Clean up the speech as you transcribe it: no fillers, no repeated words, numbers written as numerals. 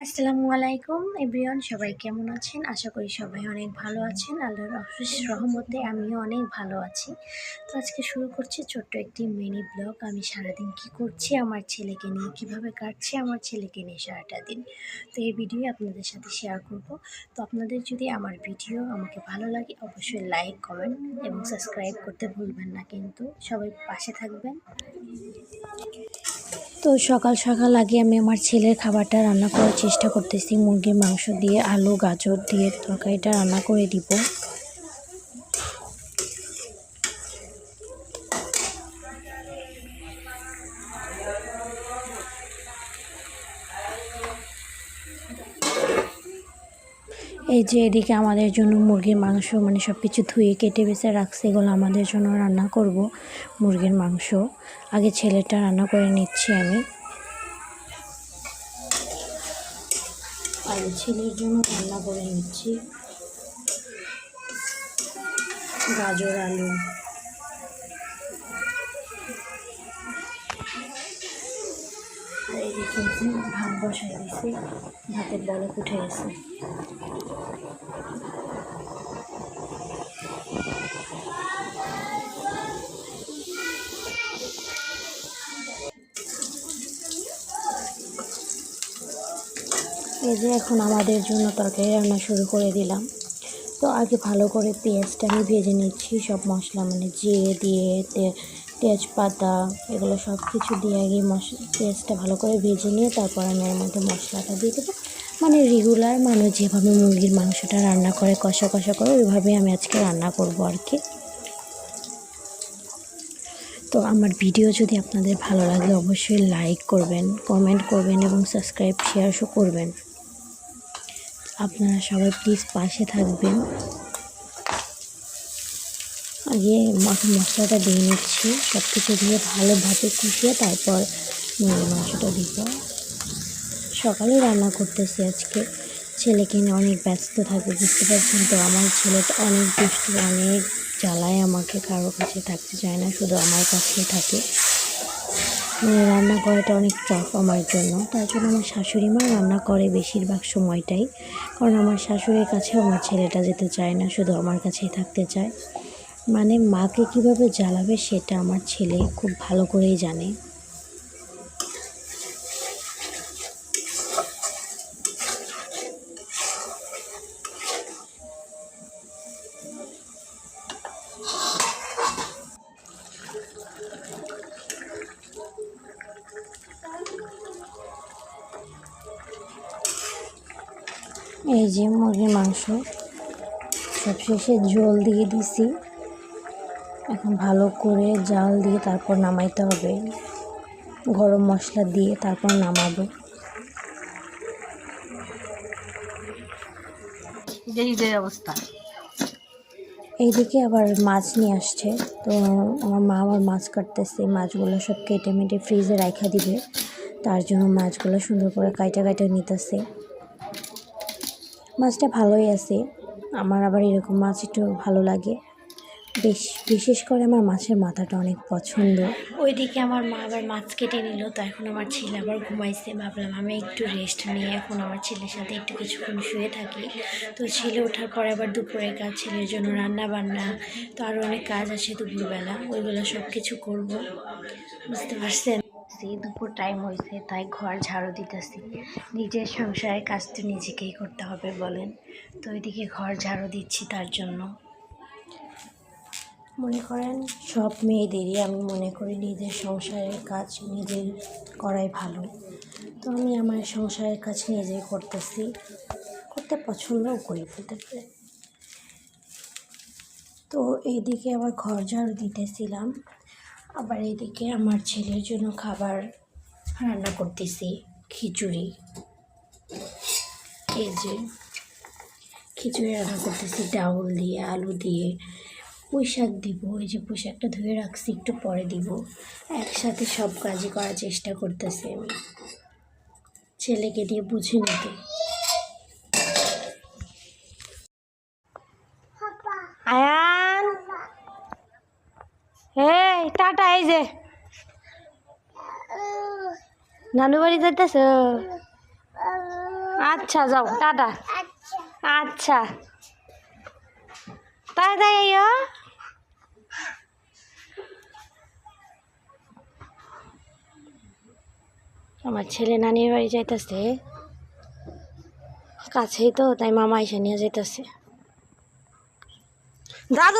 আসসালামু আলাইকুম এভরিওয়ান, সবাই কেমন আছেন? আশা করি সবাই অনেক ভালো আছেন। আল্লাহর অশেষ রহমতে আমিও অনেক ভালো আছি। তো আজকে শুরু করছি ছোট্ট একটি মিনি ব্লগ। আমি সারাদিন কি করছি, আমার ছেলেকে নিয়ে কিভাবে কাটছি, আমার ছেলেকে নিয়ে সারাটা দিন। তো এই ভিডিও আপনাদের সাথে শেয়ার করব। তো আপনাদের যদি আমার ভিডিও আমাকে ভালো লাগে অবশ্যই লাইক, কমেন্ট এবং সাবস্ক্রাইব করতে ভুলবেন না, কিন্তু সবাই পাশে থাকবেন। তো সকাল সকাল আগে আমি আমার ছেলের খাবারটা রান্না করার চেষ্টা করতেছি। মুরগির মাংস দিয়ে আলু গাজর দিয়ে তরকারিটা রান্না করে দিব। এই যে এদিকে আমাদের জন্য মুরগির মাংস মানে সব কিছু ধুয়ে কেটে বেছে রাখছে, এগুলো আমাদের জন্য রান্না করব। মুরগির মাংস আগে ছেলেটা রান্না করে নিচ্ছি আমি। আগে ছেলের জন্য রান্না করে নিচ্ছি গাজর আলু। আর এদিকে ভাত বসাই দিছি, ভাতের বলক উঠে গেছে। এই যে এখন আমাদের জন্য তরকারি রান্না শুরু করে দিলাম। তো আগে ভালো করে পেঁয়াজটা আমি ভেজে নিচ্ছি, সব মশলা মানে জিরে দিয়ে তেজপাতা এগুলো সব কিছু দিয়ে আগে পেঁয়াজটা ভালো করে ভেজে নিয়ে তারপর আমি এর মধ্যে মশলাটা দিয়ে দেবো। মানে রেগুলার মানুষ যেভাবে মুরগির মাংসটা রান্না করে কষা কষা করে ওইভাবে আমি আজকে রান্না করব আর কি। তো আমার ভিডিও যদি আপনাদের ভালো লাগে অবশ্যই লাইক করবেন, কমেন্ট করবেন এবং সাবস্ক্রাইব শেয়ারও করবেন। আপনারা সবাই প্লিজ পাশে থাকবেন। আগে মশলাটা দিয়ে নিচ্ছি, সব কিছু দিয়ে ভালোভাবে কষিয়ে তারপর মুরগির মাংসটা দিব। সকালে রান্না করতেছি আজকে, ছেলেকে নিয়ে অনেক ব্যস্ত থাকে, বুঝতে পারছেন তো। আমার ছেলেটা অনেক দুষ্টু, অনেক জ্বালায় আমাকে, কারো কাছে থাকতে চায় না, শুধু আমার কাছেই থাকে। মানে রান্না করাটা অনেক টাফ আমার জন্য, তার জন্য আমার শাশুড়ি মা রান্না করে বেশিরভাগ সময়টাই। কারণ আমার শাশুড়ির কাছেও আমার ছেলেটা যেতে চায় না, শুধু আমার কাছেই থাকতে চায়। মানে মাকে কিভাবে জ্বালাবে সেটা আমার ছেলে খুব ভালো করেই জানে। এই যে মুরগির মাংস সবশেষে ঝোল দিয়ে দিছি, এখন ভালো করে জাল দিয়ে তারপর নামাইতে হবে, গরম মশলা দিয়ে তারপর নামাবো। অবস্থা এইদিকে আবার মাছ নিয়ে আসছে, তো আমার মা আবার মাছ কাটতেছে, মাছগুলো সব কেটে মেটে ফ্রিজে রাখা দিবে, তার জন্য মাছগুলো সুন্দর করে কাইটা কাইটা নিতেছে। মাছটা ভালোই আছে, আমার আবার এরকম মাছ একটু ভালো লাগে, বিশেষ করে আমার মাছের মাথাটা অনেক পছন্দ। ওইদিকে আমার মা আবার মাছ কেটে নিল, তো এখন আমার ছেলে আবার ঘুমাইছে, ভাবলাম আমি একটু রেস্ট নিয়ে এখন আমার ছেলের সাথে একটু কিছুক্ষণ শুয়ে থাকি। তো ছেলে ওঠার পরে আবার দুপুরের কাজ, ছেলের জন্য রান্না বান্না, তো আরও অনেক কাজ আছে দুপুরবেলা, ওইগুলো সব কিছু করবো, বুঝতে পারছেন। দুপুর টাইম হয়েছে তাই ঘর ঝাড়ু দিতেছি, নিজের সংসারের কাজ তো নিজেকেই করতে হবে বলেন। তো ওইদিকে ঘর ঝাড়ু দিচ্ছি, তার জন্য মনে করেন সব মেয়েদেরই আমি মনে করি নিজের সংসারের কাজ নিজের করাই ভালো। তো আমি আমার সংসারের কাজ নিজেই করতেছি, করতে পছন্দও করি বলতে পারে। তো এইদিকে আবার ঘর ঝাড়ু দিতেছিলাম, আবার এইদিকে আমার ছেলের জন্য খাবার রান্না করতেছি, খিচুড়ি। এই যে খিচুড়ি রান্না করতেছি ডাউল দিয়ে, আলু দিয়ে, পুঁই শাক দিব। এই যে পুঁই শাকটা ধুয়ে রাখছি, একটু পরে দিব। একসাথে সব কাজই করার চেষ্টা করতেছি আমি, ছেলেকে দিয়ে বুঝে নিতে। আয়ান, এই টাটা। এই যে নানু বাড়ি যাইতেছ, আচ্ছা যাও টাটা। আচ্ছা তাড়াতাড়ি আইও। আমার ছেলে নানির বাড়ি যাইতেছে, কাছেই তো, তাই মামা এসে নিয়ে যাইতেছে। দাদু